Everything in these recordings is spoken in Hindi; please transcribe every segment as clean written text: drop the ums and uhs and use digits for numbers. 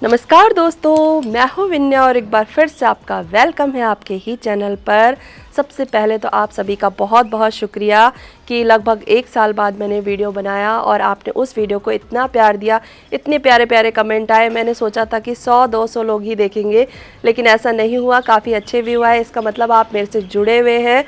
नमस्कार दोस्तों, मैं हूँ विन्या और एक बार फिर से आपका वेलकम है आपके ही चैनल पर। सबसे पहले तो आप सभी का बहुत बहुत शुक्रिया कि लगभग 1 साल बाद मैंने वीडियो बनाया और आपने उस वीडियो को इतना प्यार दिया, इतने प्यारे प्यारे कमेंट आए। मैंने सोचा था कि 100-200 लोग ही देखेंगे, लेकिन ऐसा नहीं हुआ। काफ़ी अच्छे व्यू आए, इसका मतलब आप मेरे से जुड़े हुए हैं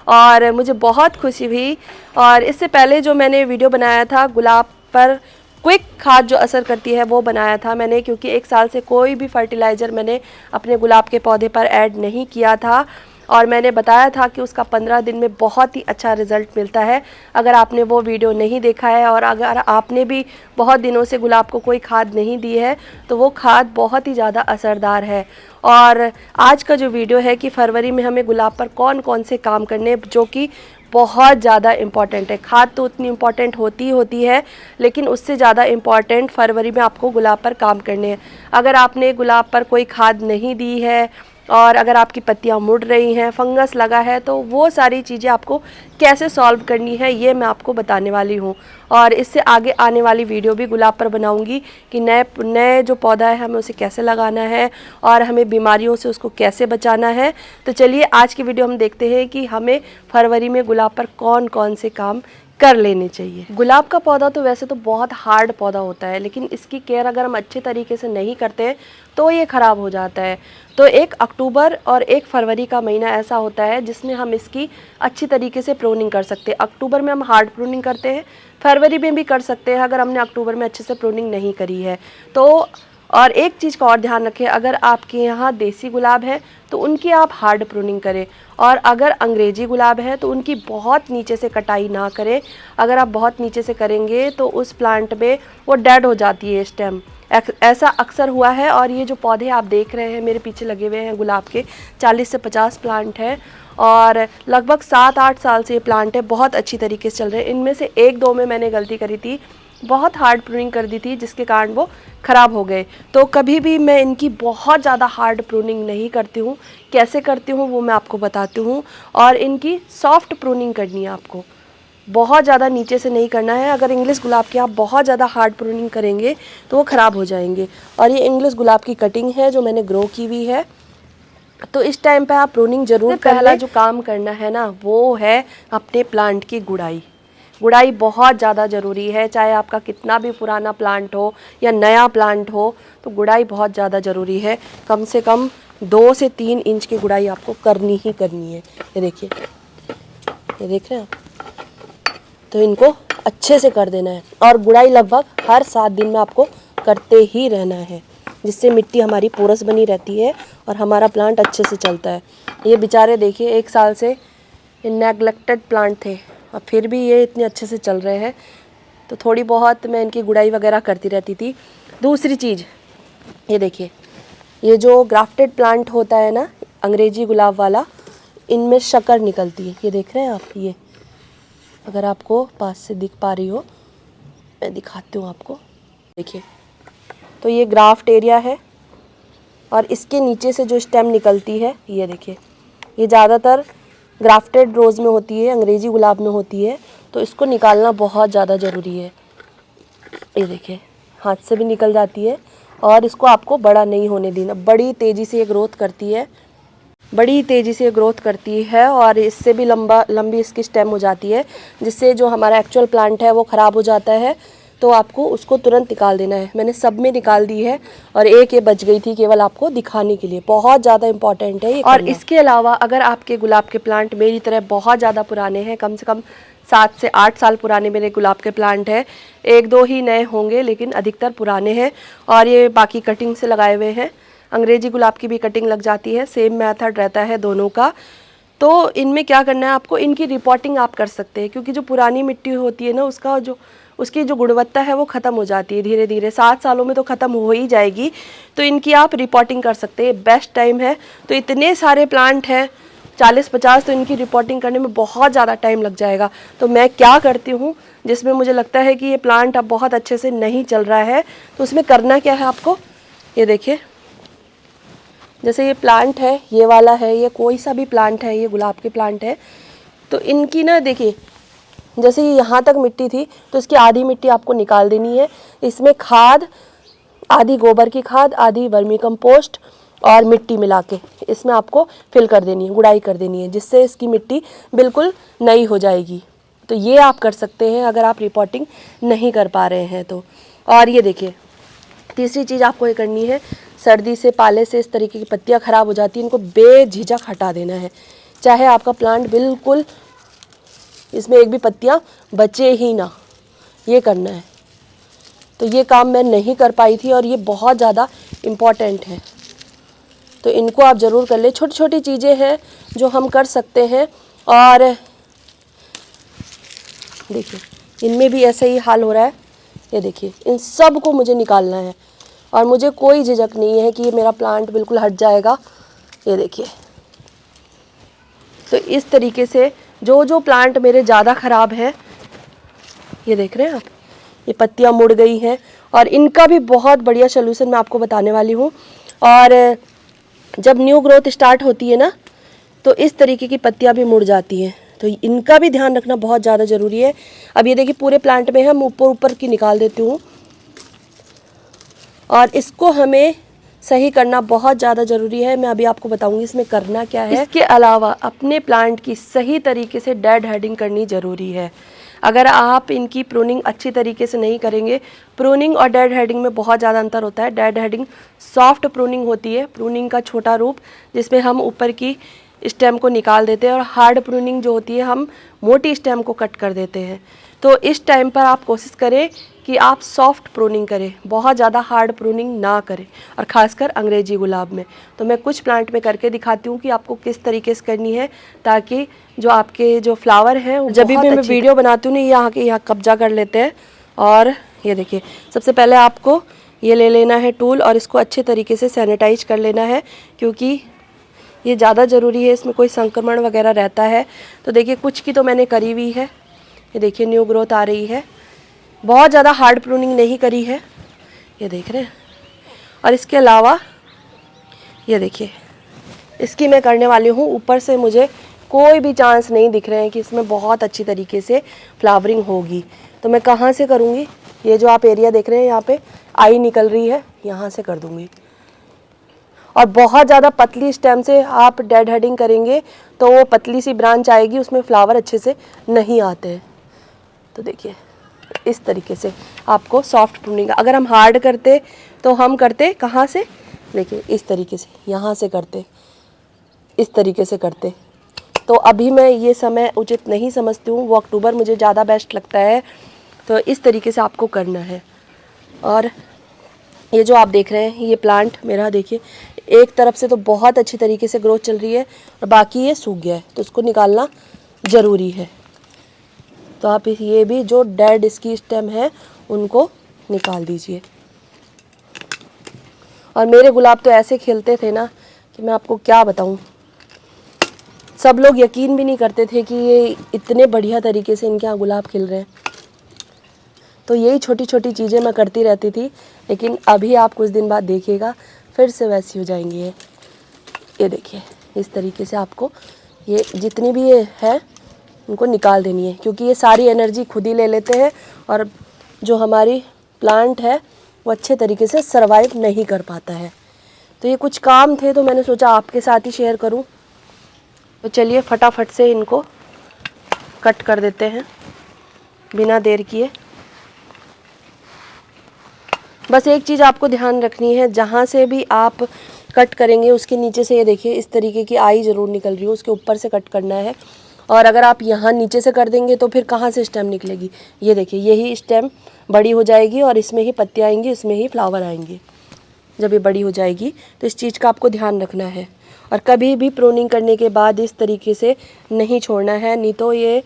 और मुझे बहुत खुशी हुई। और इससे पहले जो मैंने वीडियो बनाया था गुलाब पर क्विक खाद जो असर करती है वो बनाया था मैंने, क्योंकि 1 साल से कोई भी फर्टिलाइज़र मैंने अपने गुलाब के पौधे पर ऐड नहीं किया था और मैंने बताया था कि उसका 15 दिन में बहुत ही अच्छा रिज़ल्ट मिलता है। अगर आपने वो वीडियो नहीं देखा है और अगर आपने भी बहुत दिनों से गुलाब को कोई खाद नहीं दी है तो वो खाद बहुत ही ज़्यादा असरदार है। और आज का जो वीडियो है कि फरवरी में हमें गुलाब पर कौन कौन से काम करने, जो कि बहुत ज़्यादा इम्पॉर्टेंट है। खाद तो उतनी इम्पॉर्टेंट होती है, लेकिन उससे ज़्यादा इम्पॉर्टेंट फरवरी में आपको गुलाब पर काम करने हैं। अगर आपने गुलाब पर कोई खाद नहीं दी है और अगर आपकी पत्तियां मुड़ रही हैं, फंगस लगा है, तो वो सारी चीज़ें आपको कैसे सॉल्व करनी है ये मैं आपको बताने वाली हूँ। और इससे आगे आने वाली वीडियो भी गुलाब पर बनाऊंगी कि नए जो पौधा है हमें उसे कैसे लगाना है और हमें बीमारियों से उसको कैसे बचाना है। तो चलिए आज की वीडियो हम देखते हैं कि हमें फरवरी में गुलाब पर कौन कौन से काम कर लेने चाहिए। गुलाब का पौधा तो वैसे तो बहुत हार्ड पौधा होता है, लेकिन इसकी केयर अगर हम अच्छे तरीके से नहीं करते तो ये ख़राब हो जाता है। तो 1 अक्टूबर और 1 फरवरी का महीना ऐसा होता है जिसमें हम इसकी अच्छी तरीके से प्रूनिंग कर सकते हैं। अक्टूबर में हम हार्ड प्रूनिंग करते हैं, फरवरी में भी कर सकते हैं अगर हमने अक्टूबर में अच्छे से प्रूनिंग नहीं करी है तो। और एक चीज़ का और ध्यान रखें, अगर आपके यहाँ देसी गुलाब है तो उनकी आप हार्ड प्रूनिंग करें, और अगर अंग्रेजी गुलाब है तो उनकी बहुत नीचे से कटाई ना करें। अगर आप बहुत नीचे से करेंगे तो उस प्लांट में वो डेड हो जाती है स्टेम। ऐसा अक्सर हुआ है। और ये जो पौधे आप देख रहे हैं मेरे पीछे लगे हुए हैं गुलाब के, 40 से 50 प्लांट हैं और लगभग 7-8 साल से ये प्लांट है, बहुत अच्छी तरीके से चल रहे हैं। इनमें से 1-2 में मैंने गलती करी थी, बहुत हार्ड प्रूनिंग कर दी थी जिसके कारण वो ख़राब हो गए। तो कभी भी मैं इनकी बहुत ज़्यादा हार्ड प्रूनिंग नहीं करती हूँ। कैसे करती हूँ वो मैं आपको बताती हूँ। और इनकी सॉफ्ट प्रूनिंग करनी है आपको, बहुत ज़्यादा नीचे से नहीं करना है। अगर इंग्लिश गुलाब की आप बहुत ज़्यादा हार्ड प्रूनिंग करेंगे तो वो ख़राब हो जाएंगे। और ये इंग्लिश गुलाब की कटिंग है जो मैंने ग्रो की हुई है। तो इस टाइम पे आप प्रूनिंग ज़रूर कर लें। पहला जो काम करना है ना वो है अपने प्लांट की गुड़ाई। गुड़ाई बहुत ज़्यादा ज़रूरी है, चाहे आपका कितना भी पुराना प्लांट हो या नया प्लांट हो, तो गुड़ाई बहुत ज़्यादा ज़रूरी है। कम से कम 2 से 3 इंच की गुड़ाई आपको करनी ही करनी है। ये देखिए, ये देख रहे हैं आप, तो इनको अच्छे से कर देना है। और गुड़ाई लगभग हर 7 दिन में आपको करते ही रहना है, जिससे मिट्टी हमारी पोरस बनी रहती है और हमारा प्लांट अच्छे से चलता है। ये बेचारे देखिए 1 साल से नेगलेक्टेड प्लांट थे और फिर भी ये इतने अच्छे से चल रहे हैं। तो थोड़ी बहुत मैं इनकी गुड़ाई वगैरह करती रहती थी। दूसरी चीज़, ये देखिए, ये जो ग्राफ्टेड प्लांट होता है ना अंग्रेजी गुलाब वाला, इनमें शक्कर निकलती है। ये देख रहे हैं आप, ये अगर आपको पास से दिख पा रही हो, मैं दिखाती हूँ आपको। देखिए, तो ये ग्राफ्ट एरिया है और इसके नीचे से जो स्टेम निकलती है, ये देखिए, ये ज़्यादातर ग्राफ्टेड रोज़ में होती है, अंग्रेजी गुलाब में होती है। तो इसको निकालना बहुत ज़्यादा ज़रूरी है। ये देखिए, हाथ से भी निकल जाती है और इसको आपको बड़ा नहीं होने देना। बड़ी तेज़ी से ये ग्रोथ करती है, बड़ी तेज़ी से ग्रोथ करती है और इससे भी लंबी इसकी स्टेम हो जाती है, जिससे जो हमारा एक्चुअल प्लांट है वो ख़राब हो जाता है। तो आपको उसको तुरंत निकाल देना है। मैंने सब में निकाल दी है और एक ये बच गई थी केवल आपको दिखाने के लिए। बहुत ज़्यादा इंपॉर्टेंट है ये। और इसके अलावा अगर आपके गुलाब के प्लांट मेरी तरह बहुत ज़्यादा पुराने हैं, कम से कम 7 से 8 साल पुराने मेरे गुलाब के प्लांट हैं, 1-2 ही नए होंगे लेकिन अधिकतर पुराने हैं और ये बाकी कटिंग से लगाए हुए हैं। अंग्रेजी गुलाब की भी कटिंग लग जाती है, सेम मेथड रहता है दोनों का। तो इनमें क्या करना है आपको, इनकी रिपोर्टिंग आप कर सकते हैं, क्योंकि जो पुरानी मिट्टी होती है ना उसकी जो गुणवत्ता है वो ख़त्म हो जाती है धीरे धीरे। 7 सालों में तो ख़त्म हो ही जाएगी। तो इनकी आप रिपोर्टिंग कर सकते हैं, बेस्ट टाइम है। तो इतने सारे प्लांट हैं 40-50, तो इनकी रिपोर्टिंग करने में बहुत ज़्यादा टाइम लग जाएगा। तो मैं क्या करती हूँ, जिसमें मुझे लगता है कि ये प्लांट अब बहुत अच्छे से नहीं चल रहा है, तो उसमें करना क्या है आपको, ये देखिए, जैसे ये प्लांट है, ये वाला है, ये कोई सा भी प्लांट है, ये गुलाब के प्लांट है, तो इनकी ना देखिए, जैसे ये यहाँ तक मिट्टी थी तो इसकी आधी मिट्टी आपको निकाल देनी है। इसमें खाद आधी गोबर की खाद, आधी वर्मी कंपोस्ट और मिट्टी मिला के इसमें आपको फिल कर देनी है, गुड़ाई कर देनी है, जिससे इसकी मिट्टी बिल्कुल नई हो जाएगी। तो ये आप कर सकते हैं अगर आप रिपोर्टिंग नहीं कर पा रहे हैं तो। और ये देखिए तीसरी चीज़ आपको ये करनी है, सर्दी से पाले से इस तरीके की पत्तियाँ ख़राब हो जाती हैं, इनको बेझिझक हटा देना है, चाहे आपका प्लांट बिल्कुल इसमें एक भी पत्तियाँ बचे ही ना, ये करना है। तो ये काम मैं नहीं कर पाई थी और ये बहुत ज़्यादा इम्पॉर्टेंट है, तो इनको आप ज़रूर कर ले। छोटी छोटी चीज़ें हैं जो हम कर सकते हैं। और देखिए इनमें भी ऐसा ही हाल हो रहा है, ये देखिए इन सब को मुझे निकालना है और मुझे कोई झिझक नहीं है कि ये मेरा प्लांट बिल्कुल हट जाएगा। ये देखिए, तो इस तरीके से जो जो प्लांट मेरे ज़्यादा ख़राब है, ये देख रहे हैं आप, ये पत्तियाँ मुड़ गई हैं और इनका भी बहुत बढ़िया सलूशन मैं आपको बताने वाली हूँ। और जब न्यू ग्रोथ स्टार्ट होती है ना, तो इस तरीके की पत्तियाँ भी मुड़ जाती हैं, तो इनका भी ध्यान रखना बहुत ज़्यादा ज़रूरी है। अब ये देखिए पूरे प्लांट में हम ऊपर ऊपर की निकाल देती हूँ और इसको हमें सही करना बहुत ज़्यादा ज़रूरी है। मैं अभी आपको बताऊंगी इसमें करना क्या है। इसके अलावा अपने प्लांट की सही तरीके से डेड हेडिंग करनी ज़रूरी है। अगर आप इनकी प्रूनिंग अच्छी तरीके से नहीं करेंगे, प्रूनिंग और डेड हेडिंग में बहुत ज़्यादा अंतर होता है। डेड हेडिंग सॉफ्ट प्रूनिंग होती है, प्रूनिंग का छोटा रूप, जिसमें हम ऊपर की स्टेम को निकाल देते हैं, और हार्ड प्रूनिंग जो होती है हम मोटी स्टेम को कट कर देते हैं। तो इस टाइम पर आप कोशिश करें कि आप सॉफ्ट प्रूनिंग करें, बहुत ज़्यादा हार्ड प्रूनिंग ना करें, और ख़ासकर अंग्रेजी गुलाब में। तो मैं कुछ प्लांट में करके दिखाती हूँ कि आपको किस तरीके से करनी है, ताकि जो आपके जो फ्लावर हैं, जब भी मैं वीडियो बनाती हूँ ना, यहाँ कब्जा कर लेते हैं। और ये देखिए सबसे पहले आपको ये ले लेना है टूल और इसको अच्छे तरीके से सैनिटाइज कर लेना है, क्योंकि ये ज़्यादा ज़रूरी है, इसमें कोई संक्रमण वगैरह रहता है। तो देखिए कुछ की तो मैंने करी हुई है, ये देखिए न्यू ग्रोथ आ रही है, बहुत ज़्यादा हार्ड प्रूनिंग नहीं करी है, ये देख रहे हैं। और इसके अलावा ये देखिए इसकी मैं करने वाली हूँ, ऊपर से मुझे कोई भी चांस नहीं दिख रहे हैं कि इसमें बहुत अच्छी तरीके से फ्लावरिंग होगी। तो मैं कहाँ से करूँगी, ये जो आप एरिया देख रहे हैं यहाँ पे आई निकल रही है, यहाँ से कर दूँगी। और बहुत ज़्यादा पतली स्टेम से आप डेड हेडिंग करेंगे तो वो पतली सी ब्रांच आएगी, उसमें फ्लावर अच्छे से नहीं आते हैं। तो देखिए इस तरीके से आपको सॉफ्ट प्रूनिंग, अगर हम हार्ड करते तो हम करते कहाँ से, देखिए इस तरीके से, यहाँ से करते, इस तरीके से करते। तो अभी मैं ये समय उचित नहीं समझती हूँ, वो अक्टूबर मुझे ज़्यादा बेस्ट लगता है। तो इस तरीके से आपको करना है। और ये जो आप देख रहे हैं ये प्लांट मेरा, देखिए एक तरफ से तो बहुत अच्छी तरीके से ग्रोथ चल रही है और बाकी ये सूख गया है, तो इसको निकालना ज़रूरी है। तो आप ये भी जो डेड इसकी स्टेम है उनको निकाल दीजिए। और मेरे गुलाब तो ऐसे खिलते थे ना कि मैं आपको क्या बताऊं, सब लोग यकीन भी नहीं करते थे कि ये इतने बढ़िया तरीके से इनके यहाँ गुलाब खिल रहे हैं। तो यही छोटी छोटी चीज़ें मैं करती रहती थी, लेकिन अभी आप कुछ दिन बाद देखिएगा फिर से वैसी हो जाएंगी। ये देखिए इस तरीके से आपको ये जितनी भी ये है उनको निकाल देनी है, क्योंकि ये सारी एनर्जी खुद ही ले लेते हैं और जो हमारी प्लांट है वो अच्छे तरीके से सरवाइव नहीं कर पाता है। तो ये कुछ काम थे तो मैंने सोचा आपके साथ ही शेयर करूं। तो चलिए फटाफट से इनको कट कर देते हैं बिना देर किए। बस एक चीज़ आपको ध्यान रखनी है, जहाँ से भी आप कट करेंगे उसके नीचे से ये देखिए इस तरीके की आई ज़रूर निकल रही हो, उसके ऊपर से कट करना है। और अगर आप यहाँ नीचे से कर देंगे तो फिर कहाँ से स्टेम निकलेगी, ये देखिए यही स्टेम बड़ी हो जाएगी और इसमें ही पत्तियाँ आएंगी, इसमें ही फ्लावर आएंगे जब ये बड़ी हो जाएगी। तो इस चीज़ का आपको ध्यान रखना है और कभी भी प्रूनिंग करने के बाद इस तरीके से नहीं छोड़ना है, नहीं तो ये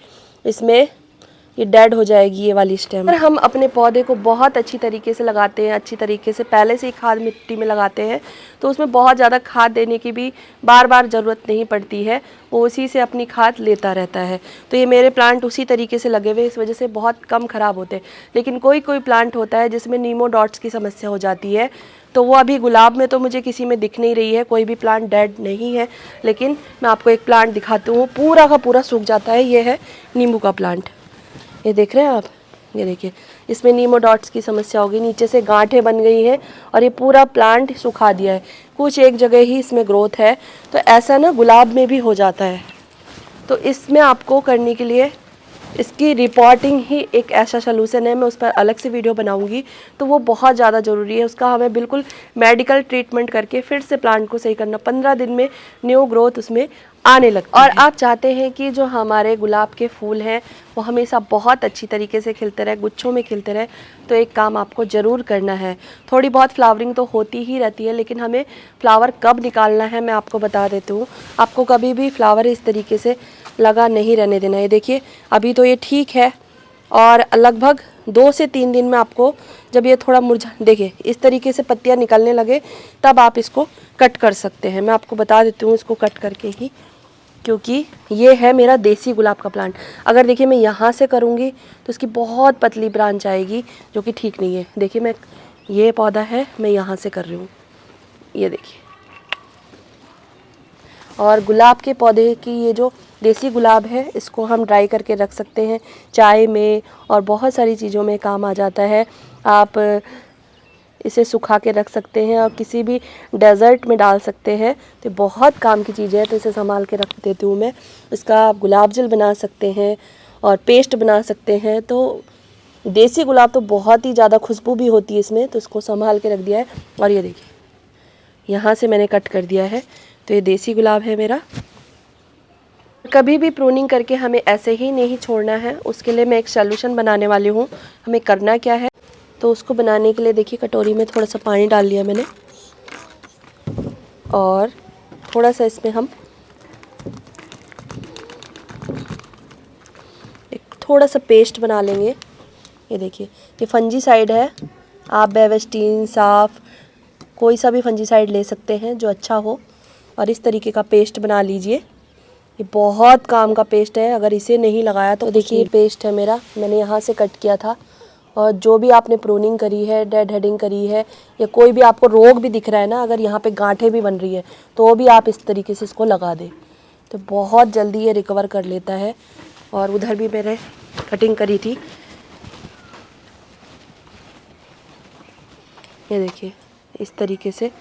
डेड हो जाएगी ये वाली स्टेम। अगर हम अपने पौधे को बहुत अच्छी तरीके से लगाते हैं, अच्छी तरीके से पहले से ही खाद मिट्टी में लगाते हैं, तो उसमें बहुत ज़्यादा खाद देने की भी बार बार ज़रूरत नहीं पड़ती है, वो उसी से अपनी खाद लेता रहता है। तो ये मेरे प्लांट उसी तरीके से लगे हुए, इस वजह से बहुत कम ख़राब होते हैं। लेकिन कोई कोई प्लांट होता है जिसमें नीमोडॉट्स की समस्या हो जाती है, तो वो अभी गुलाब में तो मुझे किसी में दिख नहीं रही है, कोई भी प्लांट डेड नहीं है। लेकिन मैं आपको एक प्लांट दिखाती हूँ, पूरा का पूरा सूख जाता है। ये है नींबू का प्लांट, ये देख रहे हैं आप, ये देखिए, इसमें नीमोडॉट्स की समस्या होगी, नीचे से गांठें बन गई हैं और ये पूरा प्लांट सुखा दिया है। कुछ एक जगह ही इसमें ग्रोथ है, तो ऐसा ना गुलाब में भी हो जाता है। तो इसमें आपको करने के लिए इसकी रिपोर्टिंग ही एक ऐसा सलूशन है, मैं उस पर अलग से वीडियो बनाऊंगी। तो वो बहुत ज़्यादा ज़रूरी है, उसका हमें बिल्कुल मेडिकल ट्रीटमेंट करके फिर से प्लांट को सही करना। 15 दिन में न्यू ग्रोथ उसमें आने लगती है। और आप चाहते हैं कि जो हमारे गुलाब के फूल हैं वो हमेशा बहुत अच्छी तरीके से खिलते रहे, गुच्छों में खिलते रहे, तो एक काम आपको ज़रूर करना है। थोड़ी बहुत फ्लावरिंग तो होती ही रहती है, लेकिन हमें फ्लावर कब निकालना है मैं आपको बता देती हूँ। आपको कभी भी फ्लावर इस तरीके से लगा नहीं रहने देना है। देखिए अभी तो ये ठीक है, और लगभग 2 से 3 दिन में आपको जब ये थोड़ा मुरझा, देखिए इस तरीके से पत्तियां निकलने लगे, तब आप इसको कट कर सकते हैं। मैं आपको बता देती हूँ इसको कट करके ही, क्योंकि ये है मेरा देसी गुलाब का प्लांट। अगर देखिए मैं यहाँ से करूँगी तो इसकी बहुत पतली ब्रांच आएगी, जो कि ठीक नहीं है। देखिए मैं, ये पौधा है, मैं यहाँ से कर रही हूँ, ये देखिए। और गुलाब के पौधे की ये जो देसी गुलाब है, इसको हम ड्राई करके रख सकते हैं, चाय में और बहुत सारी चीज़ों में काम आ जाता है। आप इसे सुखा के रख सकते हैं और किसी भी डेज़र्ट में डाल सकते हैं, तो बहुत काम की चीज़ है। तो इसे संभाल के रख देती हूँ मैं। इसका आप गुलाब जल बना सकते हैं और पेस्ट बना सकते हैं। तो देसी गुलाब तो बहुत ही ज़्यादा खुशबू भी होती है इसमें, तो इसको संभाल के रख दिया है। और ये देखिए यहाँ से मैंने कट कर दिया है, तो ये देसी गुलाब है मेरा। कभी भी प्रूनिंग करके हमें ऐसे ही नहीं छोड़ना है, उसके लिए मैं एक सॉल्यूशन बनाने वाली हूँ। हमें करना क्या है, तो उसको बनाने के लिए देखिए कटोरी में थोड़ा सा पानी डाल लिया मैंने, और थोड़ा सा इसमें हम एक थोड़ा सा पेस्ट बना लेंगे। ये देखिए, ये फंजीसाइड है, आप बेवेस्टीन, साफ, कोई सा भी फंजीसाइड ले सकते हैं जो अच्छा हो, और इस तरीके का पेस्ट बना लीजिए। ये बहुत काम का पेस्ट है, अगर इसे नहीं लगाया तो देखिए ये पेस्ट है मेरा, मैंने यहाँ से कट किया था। और जो भी आपने प्रूनिंग करी है, डेड हेडिंग करी है, या कोई भी आपको रोग भी दिख रहा है ना, अगर यहाँ पे गांठें भी बन रही है, तो वो भी आप इस तरीके से इसको लगा दें, तो बहुत जल्दी ये रिकवर कर लेता है। और उधर भी मैंने कटिंग करी थी, ये देखिए इस तरीके से।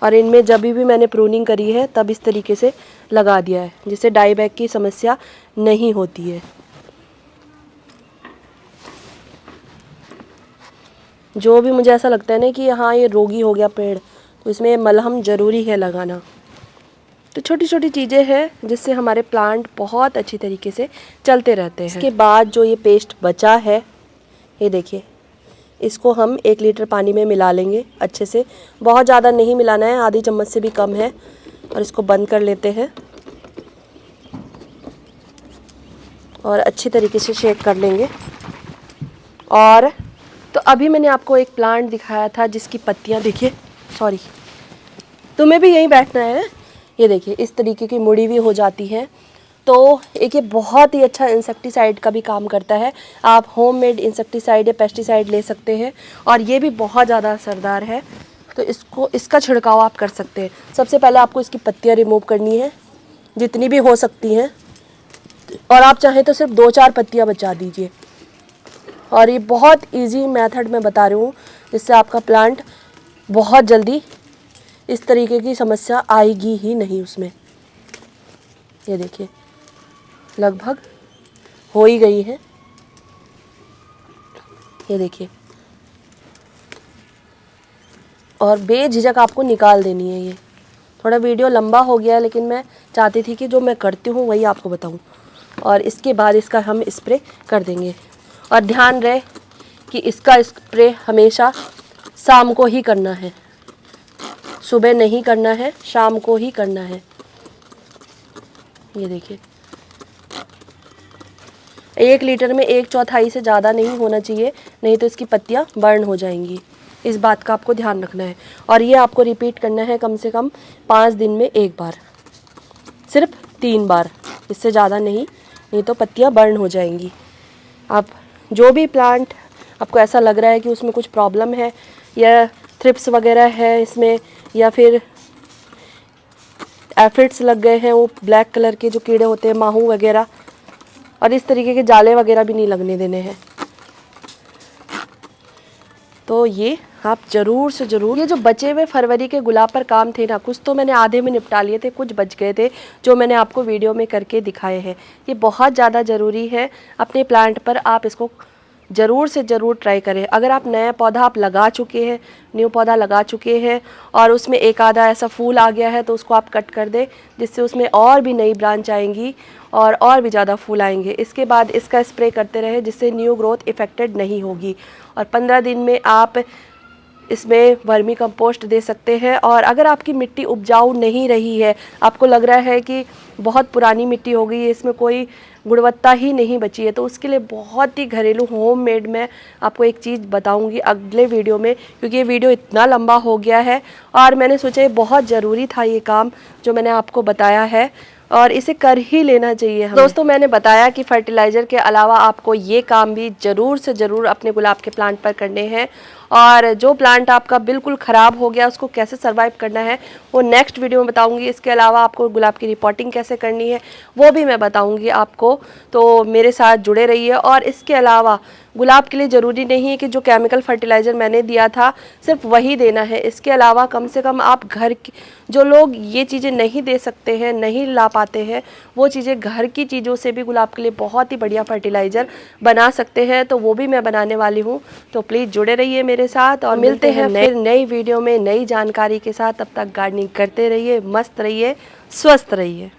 और इनमें जब भी मैंने प्रूनिंग करी है तब इस तरीके से लगा दिया है, जिससे डाई बैक की समस्या नहीं होती है। जो भी मुझे ऐसा लगता है ना कि हाँ ये रोगी हो गया पेड़, तो इसमें मलहम ज़रूरी है लगाना। तो छोटी छोटी चीज़ें हैं जिससे हमारे प्लांट बहुत अच्छी तरीके से चलते रहते हैं। इसके बाद जो ये पेस्ट बचा है, ये देखिए, इसको हम 1 लीटर पानी में मिला लेंगे अच्छे से। बहुत ज़्यादा नहीं मिलाना है, आधी चम्मच से भी कम है। और इसको बंद कर लेते हैं और अच्छी तरीके से शेक कर लेंगे। और तो अभी मैंने आपको एक प्लांट दिखाया था जिसकी पत्तियां देखिए, सॉरी, तुम्हें भी यहीं बैठना है। ये देखिए इस तरीके की मुड़ी भी हो जाती है। तो एक ये बहुत ही अच्छा इंसेक्टिसाइड का भी काम करता है। आप होममेड इंसेक्टिसाइड या पेस्टिसाइड ले सकते हैं, और ये भी बहुत ज़्यादा असरदार है। तो इसका छिड़काव आप कर सकते हैं। सबसे पहले आपको इसकी पत्तियां रिमूव करनी है, जितनी भी हो सकती हैं, और आप चाहें तो सिर्फ 2-4 पत्तियां बचा दीजिए। और ये बहुत इजी मेथड मैं बता रही हूँ, जिससे आपका प्लांट बहुत जल्दी इस तरीके की समस्या आएगी ही नहीं उसमें। ये देखिए लगभग हो ही गई है, ये देखिए। और बेझिझक आपको निकाल देनी है। ये थोड़ा वीडियो लंबा हो गया, लेकिन मैं चाहती थी कि जो मैं करती हूँ वही आपको बताऊँ। और इसके बाद इसका हम स्प्रे कर देंगे। और ध्यान रहे कि इसका स्प्रे हमेशा शाम को ही करना है, सुबह नहीं करना है, शाम को ही करना है। ये देखिए 1 लीटर में 1/4 से ज़्यादा नहीं होना चाहिए, नहीं तो इसकी पत्तियां बर्न हो जाएंगी। इस बात का आपको ध्यान रखना है। और ये आपको रिपीट करना है कम से कम 5 दिन में 1 बार, सिर्फ 3 बार, इससे ज़्यादा नहीं, नहीं तो पत्तियां बर्न हो जाएंगी। आप जो भी प्लांट आपको ऐसा लग रहा है कि उसमें कुछ प्रॉब्लम है, या थ्रिप्स वगैरह है इसमें, या फिर एफिड्स लग गए हैं, वो ब्लैक कलर के जो कीड़े होते हैं, माहू वगैरह, और इस तरीके के जाले वगैरह भी नहीं लगने देने हैं। तो ये आप ज़रूर से ज़रूर, ये जो बचे हुए फरवरी के गुलाब पर काम थे ना, कुछ तो मैंने आधे में निपटा लिए थे, कुछ बच गए थे जो मैंने आपको वीडियो में करके दिखाए हैं। ये बहुत ज़्यादा ज़रूरी है अपने प्लांट पर, आप इसको ज़रूर से ज़रूर ट्राई करें। अगर आप नया पौधा आप लगा चुके हैं, न्यू पौधा लगा चुके हैं और उसमें एक आधा ऐसा फूल आ गया है, तो उसको आप कट कर दें, जिससे उसमें और भी नई ब्रांच आएंगी और भी ज़्यादा फूल आएंगे। इसके बाद इसका स्प्रे करते रहे, जिससे न्यू ग्रोथ इफेक्टेड नहीं होगी। और 15 दिन में आप इसमें वर्मी कंपोस्ट दे सकते हैं। और अगर आपकी मिट्टी उपजाऊ नहीं रही है, आपको लग रहा है कि बहुत पुरानी मिट्टी हो गई है, इसमें कोई गुणवत्ता ही नहीं बची है, तो उसके लिए बहुत ही घरेलू होममेड मैं आपको एक चीज़ बताऊंगी अगले वीडियो में, क्योंकि ये वीडियो इतना लंबा हो गया है और मैंने सोचा ये बहुत ज़रूरी था ये काम जो मैंने आपको बताया है, और इसे कर ही लेना चाहिए हमें। दोस्तों, मैंने बताया कि फर्टिलाइज़र के अलावा आपको ये काम भी ज़रूर से ज़रूर अपने गुलाब के प्लांट पर करने हैं। और जो प्लांट आपका बिल्कुल ख़राब हो गया, उसको कैसे सर्वाइव करना है वो नेक्स्ट वीडियो में बताऊंगी। इसके अलावा आपको गुलाब की रिपोर्टिंग कैसे करनी है वो भी मैं बताऊंगी आपको, तो मेरे साथ जुड़े रहिए। और इसके अलावा गुलाब के लिए ज़रूरी नहीं है कि जो केमिकल फर्टिलाइज़र मैंने दिया था सिर्फ वही देना है। इसके अलावा कम से कम आप घर की, जो लोग ये चीज़ें नहीं दे सकते हैं, नहीं ला पाते हैं, वो चीज़ें घर की चीज़ों से भी गुलाब के लिए बहुत ही बढ़िया फर्टिलाइज़र बना सकते हैं, तो वो भी मैं बनाने वाली हूँ। तो प्लीज़ जुड़े रहिए मेरे साथ और मिलते हैं फिर नई वीडियो में नई जानकारी के साथ। तब तक गार्डनिंग करते रहिए, मस्त रहिए, स्वस्थ रहिए।